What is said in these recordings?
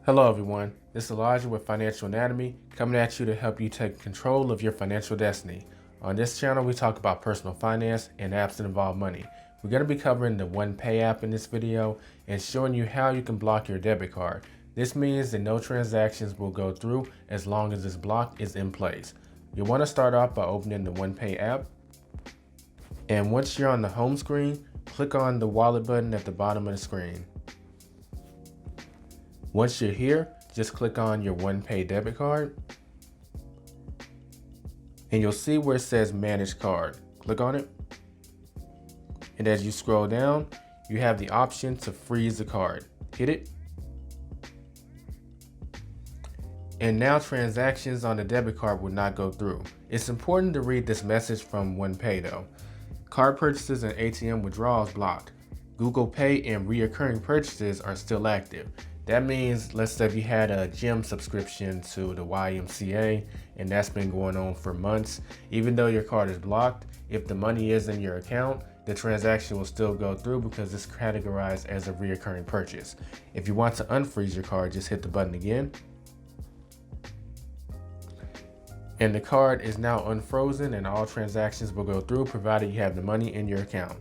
Hello everyone, this is Elijah with Financial Anatomy, coming at you to help you take control of your financial destiny. On this channel, we talk about personal finance and apps that involve money. We're going to be covering the OnePay app in this video and showing you how you can block your debit card. This means that no transactions will go through as long as this block is in place. You'll want to start off by opening the OnePay app. And once you're on the home screen, click on the wallet button at the bottom of the screen. Once you're here, just click on your OnePay debit card and you'll see where it says manage card. Click on it. And as you scroll down, you have the option to freeze the card. Hit it. And now transactions on the debit card will not go through. It's important to read this message from OnePay though. Card purchases and ATM withdrawals blocked. Google Pay and reoccurring purchases are still active. That means, let's say if you had a gym subscription to the YMCA and that's been going on for months, even though your card is blocked, if the money is in your account, the transaction will still go through because it's categorized as a reoccurring purchase. If you want to unfreeze your card, just hit the button again. And the card is now unfrozen and all transactions will go through provided you have the money in your account.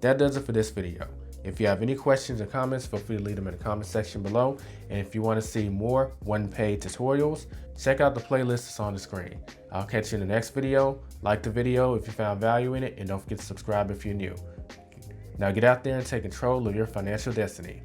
That does it for this video. If you have any questions or comments, feel free to leave them in the comment section below. And if you want to see more OnePay tutorials, check out the playlist that's on the screen. I'll catch you in the next video. Like the video if you found value in it, and don't forget to subscribe if you're new. Now get out there and take control of your financial destiny.